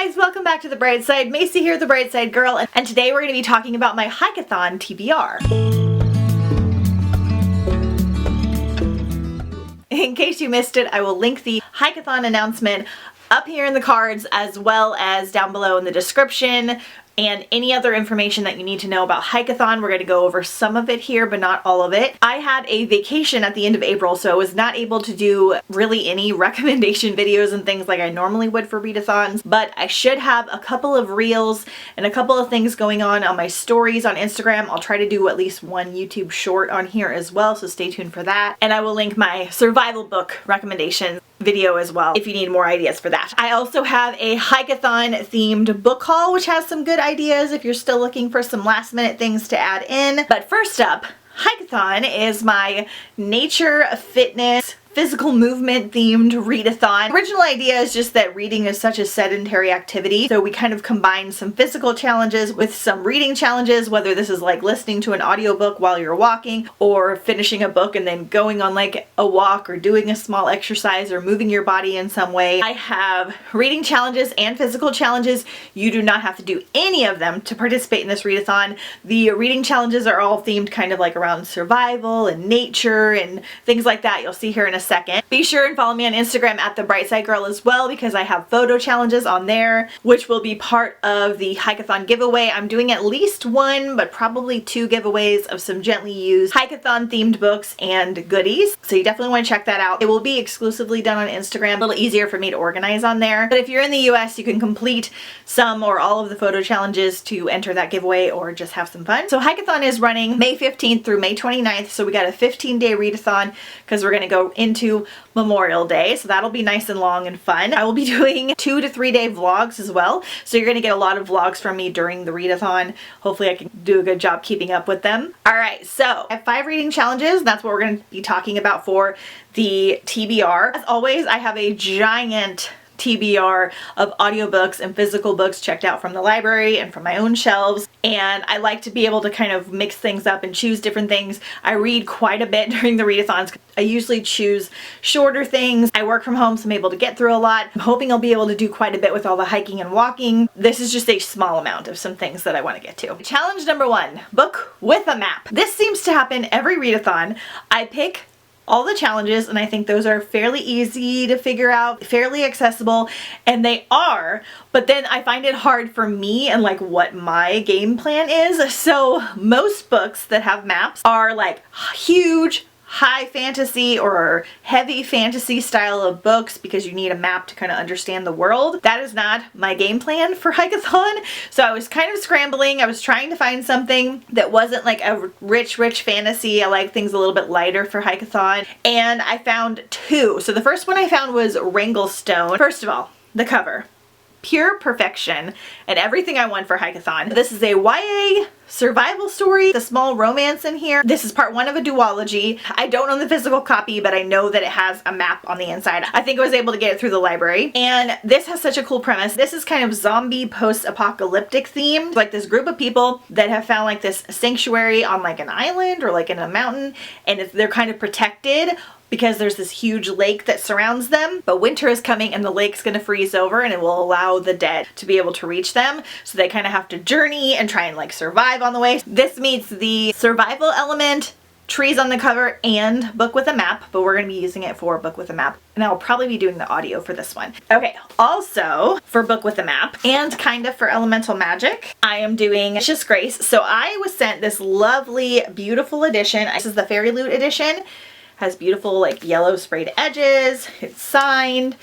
guys, welcome back to The Bright Side. Macy here, The Bright Side Girl, and today we're going to be talking about my Hikeathon TBR. In case you missed it, I will link the Hikeathon announcement up here in the cards as well as down below in the description. And any other information that you need to know about Hikeathon, we're going to go over some of it here, but not all of it. I had a vacation at the end of April, so I was not able to do really any recommendation videos and things like I normally would for readathons, but I should have a couple of reels and a couple of things going on my stories on Instagram. I'll try to do at least one YouTube short on here as well, so stay tuned for that. And I will link my survival book recommendations video as well if you need more ideas for that. I also have a Hikeathon themed book haul, which has some good ideas if you're still looking for some last minute things to add in. But first up, Hikeathon is my nature, fitness, physical movement themed readathon. Original idea is just that reading is such a sedentary activity, so we kind of combine some physical challenges with some reading challenges, whether this is like listening to an audiobook while you're walking or finishing a book and then going on like a walk or doing a small exercise or moving your body in some way. I have reading challenges and physical challenges. You do not have to do any of them to participate in this readathon. The reading challenges are all themed kind of like around survival and nature and things like that. You'll see here in a second. Be sure and follow me on Instagram at The Bright Side Girl as well, because I have photo challenges on there, which will be part of the Hikeathon giveaway. I'm doing at least one, but probably two giveaways of some gently used Hikeathon themed books and goodies. So you definitely want to check that out. It will be exclusively done on Instagram, a little easier for me to organize on there. But if you're in the US, you can complete some or all of the photo challenges to enter that giveaway or just have some fun. So Hikeathon is running May 15th through May 29th. So we got a 15-day readathon because we're going to go into Memorial Day, so that'll be nice and long and fun. I will be doing 2 to 3 day vlogs as well, so you're going to get a lot of vlogs from me during the readathon. Hopefully I can do a good job keeping up with them. Alright, so I have 5 reading challenges. That's what we're going to be talking about for the TBR. As always, I have a giant TBR of audiobooks and physical books checked out from the library and from my own shelves, and I like to be able to kind of mix things up and choose different things. I read quite a bit during the readathons. I usually choose shorter things. I work from home, so I'm able to get through a lot. I'm hoping I'll be able to do quite a bit with all the hiking and walking. This is just a small amount of some things that I want to get to. Challenge number 1, book with a map. This seems to happen every readathon. I pick all the challenges, and I think those are fairly easy to figure out, fairly accessible, and they are, but then I find it hard for me and like what my game plan is. So most books that have maps are like huge, high fantasy or heavy fantasy style of books because you need a map to kind of understand the world. That is not my game plan for Hikeathon. So I was kind of scrambling. I was trying to find something that wasn't like a rich fantasy. I like things a little bit lighter for Hikeathon. And I found 2. So the first one I found was Wranglestone. First of all, the cover. Pure perfection and everything I want for Hikeathon. This is a YA survival story, the small romance in here. This is part 1 of a duology. I don't own the physical copy, but I know that it has a map on the inside. I think I was able to get it through the library. And this has such a cool premise. This is kind of zombie post-apocalyptic themed. Like this group of people that have found like this sanctuary on like an island or like in a mountain, and they're kind of protected because there's this huge lake that surrounds them, but winter is coming and the lake's gonna freeze over and it will allow the dead to be able to reach them. So they kind of have to journey and try and like survive on the way. This meets the survival element, trees on the cover, and book with a map, but we're gonna be using it for book with a map. And I'll probably be doing the audio for this one. Okay, also for book with a map and kind of for elemental magic, I am doing Vicious Grace. So I was sent this lovely, beautiful edition. This is the Fairy Loot edition. Has beautiful like yellow sprayed edges. It's signed,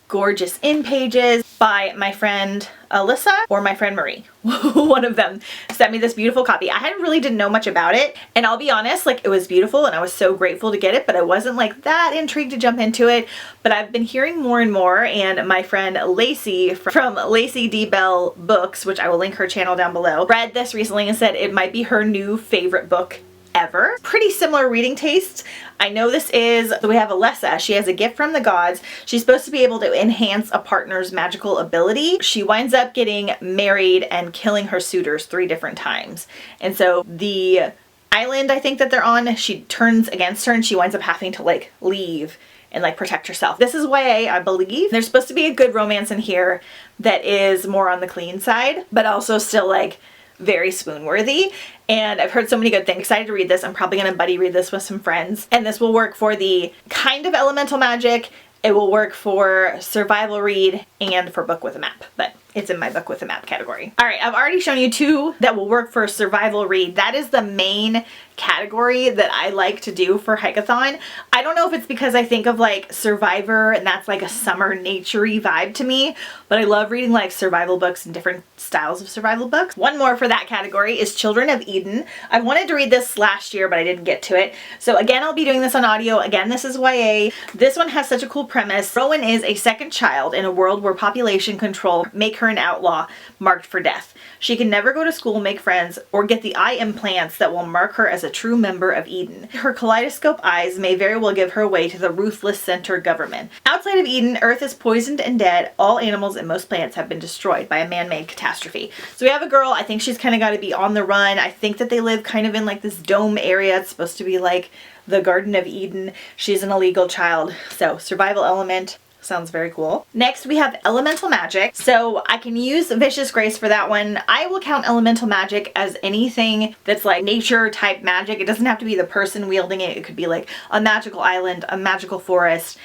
gorgeous in pages by my friend Alyssa or my friend Marie. One of them sent me this beautiful copy. I really didn't know much about it, and I'll be honest, like it was beautiful and I was so grateful to get it, but I wasn't like that intrigued to jump into it. But I've been hearing more and more, and my friend Lacey from Lacey D. Bell Books, which I will link her channel down below, read this recently and said it might be her new favorite book ever. Pretty similar reading tastes. I know this is, so we have Alessa. She has a gift from the gods. She's supposed to be able to enhance a partner's magical ability. She winds up getting married and killing her suitors 3 different times. And so the island I think that they're on, she turns against her and she winds up having to like leave and like protect herself. This is YA, I believe. There's supposed to be a good romance in here that is more on the clean side, but also still like very swoon worthy. And I've heard so many good things. Excited to read this. I'm probably gonna buddy read this with some friends. And this will work for the kind of elemental magic. It will work for survival read and for book with a map, but it's in my book with a map category. All right, I've already shown you 2 that will work for survival read. That is the main category that I like to do for Hikeathon. I don't know if it's because I think of like Survivor and that's like a summer nature-y vibe to me, but I love reading like survival books and different styles of survival books. One more for that category is Children of Eden. I wanted to read this last year, but I didn't get to it. So again, I'll be doing this on audio. Again, this is YA. This one has such a cool premise. Rowan is a second child in a world where population control make her an outlaw marked for death. She can never go to school, make friends, or get the eye implants that will mark her as a true member of Eden. Her kaleidoscope eyes may very well give her away to the ruthless center government. Outside of Eden, Earth is poisoned and dead. All animals and most plants have been destroyed by a man-made catastrophe. So we have a girl. I think she's kind of got to be on the run. I think that they live kind of in like this dome area. It's supposed to be like the Garden of Eden. She's an illegal child. So survival element. Sounds very cool. Next, we have elemental magic. So I can use Vicious Grace for that one. I will count elemental magic as anything that's like nature type magic. It doesn't have to be the person wielding it. It could be like a magical island, a magical forest,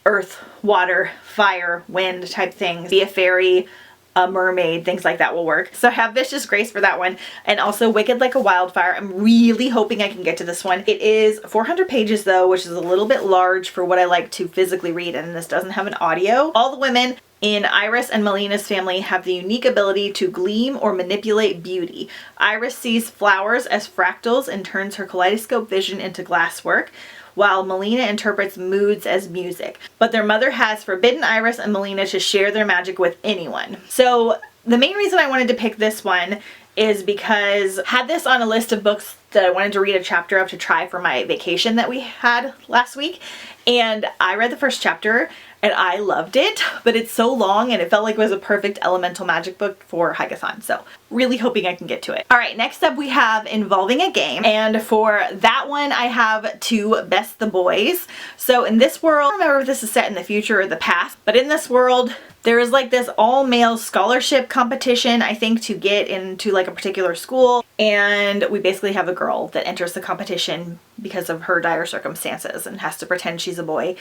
earth, water, fire, wind type things. Be a fairy, a mermaid, things like that will work. So I have Vicious Grace for that one, and also Wicked Like a Wildfire. I'm really hoping I can get to this one. It is 400 pages though, which is a little bit large for what I like to physically read, and this doesn't have an audio. All the women in Iris and Melina's family have the unique ability to gleam or manipulate beauty. Iris sees flowers as fractals and turns her kaleidoscope vision into glasswork, while Melina interprets moods as music. But their mother has forbidden Iris and Melina to share their magic with anyone. So the main reason I wanted to pick this one is because I had this on a list of books that I wanted to read a chapter of to try for my vacation that we had last week. And I read the first chapter and I loved it, but it's so long and it felt like it was a perfect elemental magic book for Hikeathon. So really hoping I can get to it. All right, next up we have Involving a Game. And for that one, I have 2 Best the Boys. So in this world, I don't remember if this is set in the future or the past, but in this world, there is like this all-male scholarship competition, I think, to get into like a particular school. And we basically have a girl that enters the competition because of her dire circumstances and has to pretend she's a boy,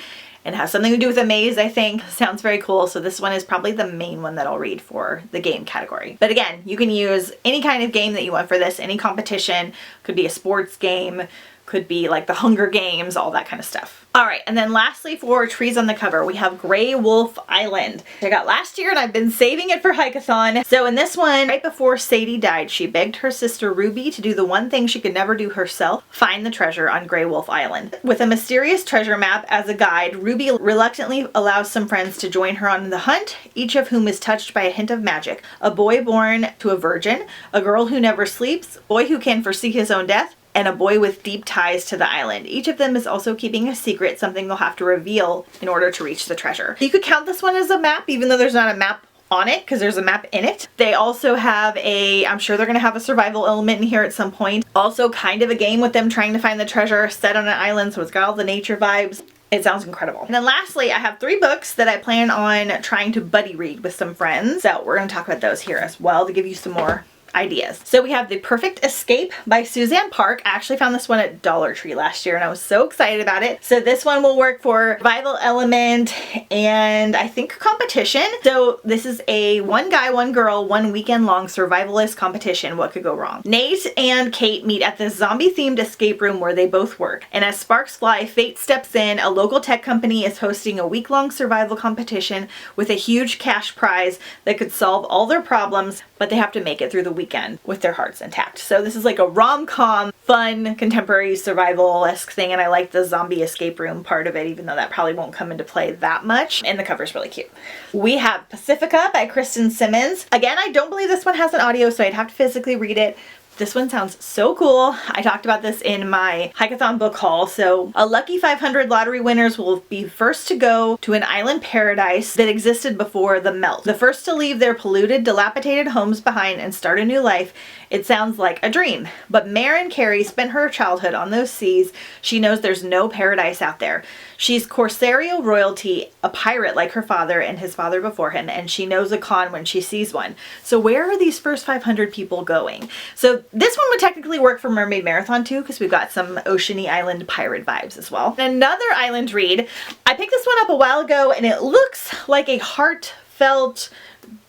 and has something to do with a maze, I think. Sounds very cool. So this one is probably the main one that I'll read for the game category. But again, you can use any kind of game that you want for this, any competition. Could be a sports game, could be like the Hunger Games, all that kind of stuff. All right, and then lastly for Trees on the Cover, we have Grey Wolf Island. I got last year and I've been saving it for Hikeathon. So in this one, right before Sadie died, she begged her sister Ruby to do the one thing she could never do herself, find the treasure on Grey Wolf Island. With a mysterious treasure map as a guide, Ruby reluctantly allows some friends to join her on the hunt, each of whom is touched by a hint of magic. A boy born to a virgin, a girl who never sleeps, a boy who can foresee his own death, and a boy with deep ties to the island. Each of them is also keeping a secret, something they'll have to reveal in order to reach the treasure. You could count this one as a map, even though there's not a map on it, because there's a map in it. They also have I'm sure they're gonna have a survival element in here at some point. Also kind of a game with them trying to find the treasure set on an island, so it's got all the nature vibes. It sounds incredible. And then lastly, I have 3 books that I plan on trying to buddy read with some friends. So we're gonna talk about those here as well to give you some more ideas. So we have The Perfect Escape by Suzanne Park. I actually found this one at Dollar Tree last year and I was so excited about it. So this one will work for survival element and I think competition. So this is a 1 guy, 1 girl, 1 weekend long survivalist competition. What could go wrong? Nate and Kate meet at the zombie themed escape room where they both work. And as sparks fly, fate steps in. A local tech company is hosting a week-long survival competition with a huge cash prize that could solve all their problems, but they have to make it through the weekend with their hearts intact. So this is like a rom-com, fun, contemporary survival-esque thing, and I like the zombie escape room part of it, even though that probably won't come into play that much. And the cover's really cute. We have Pacifica by Kristen Simmons. Again, I don't believe this one has an audio, so I'd have to physically read it, This one sounds so cool. I talked about this in my Hikeathon book haul. So a lucky 500 lottery winners will be first to go to an island paradise that existed before the melt. The first to leave their polluted, dilapidated homes behind and start a new life. It sounds like a dream. But Maren Carey spent her childhood on those seas. She knows there's no paradise out there. She's Corsario royalty, a pirate like her father and his father before him, and she knows a con when she sees one. So where are these first 500 people going? So this one would technically work for Mermaid Marathon too, because we've got some oceany island pirate vibes as well. Another island read. I picked this one up a while ago and it looks like a heartfelt,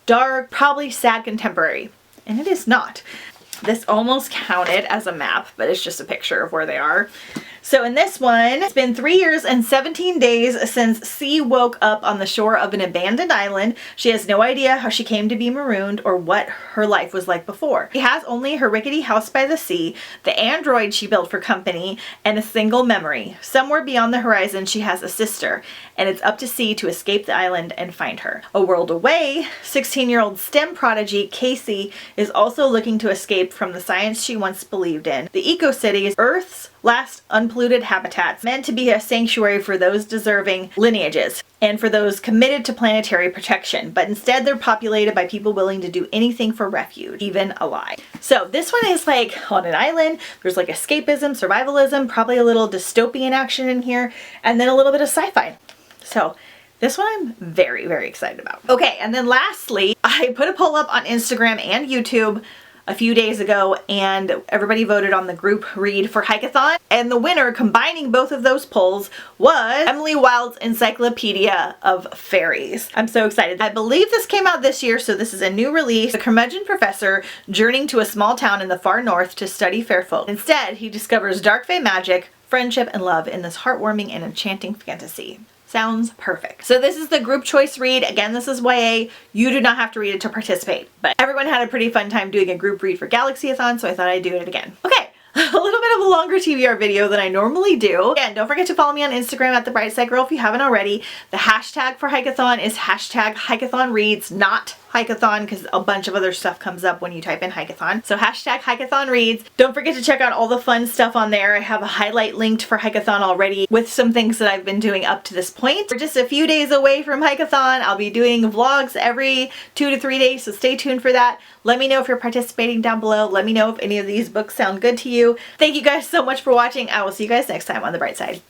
dark, probably sad contemporary. And it is not. This almost counted as a map, but it's just a picture of where they are. So in this one, it's been 3 years and 17 days since C woke up on the shore of an abandoned island. She has no idea how she came to be marooned or what her life was like before. She has only her rickety house by the sea, the android she built for company, and a single memory. Somewhere beyond the horizon, she has a sister, and it's up to C to escape the island and find her. A world away, 16-year-old STEM prodigy Casey is also looking to escape from the science she once believed in. The Eco-City is Earth's last unpolluted habitats, meant to be a sanctuary for those deserving lineages and for those committed to planetary protection, but instead they're populated by people willing to do anything for refuge, even alive. So this one is like on an island. There's like escapism, survivalism, probably a little dystopian action in here, and then a little bit of sci-fi. So this one I'm very, very excited about. Okay, and then lastly, I put a poll up on Instagram and YouTube a few days ago, and everybody voted on the group read for Hikeathon, and the winner, combining both of those polls, was Emily Wilde's Encyclopedia of Fairies. I'm so excited. I believe this came out this year, so this is a new release. A curmudgeon professor journeying to a small town in the far north to study fair folk. Instead, he discovers dark fae magic, friendship, and love in this heartwarming and enchanting fantasy. Sounds perfect. So this is the group choice read. Again, this is YA. You do not have to read it to participate, but everyone had a pretty fun time doing a group read for Galaxyathon, so I thought I'd do it again. Okay, a little bit of a longer TBR video than I normally do. Again, don't forget to follow me on Instagram at The Bright Side Girl if you haven't already. The hashtag for Hikeathon is hashtag Hikeathon Reads, not Hikeathon, because a bunch of other stuff comes up when you type in Hikeathon. So hashtag Hikeathon Reads. Don't forget to check out all the fun stuff on there. I have a highlight linked for Hikeathon already with some things that I've been doing up to this point. We're just a few days away from Hikeathon. I'll be doing vlogs every 2 to 3 days, so stay tuned for that. Let me know if you're participating down below. Let me know if any of these books sound good to you. Thank you guys so much for watching. I will see you guys next time on The Bright Side.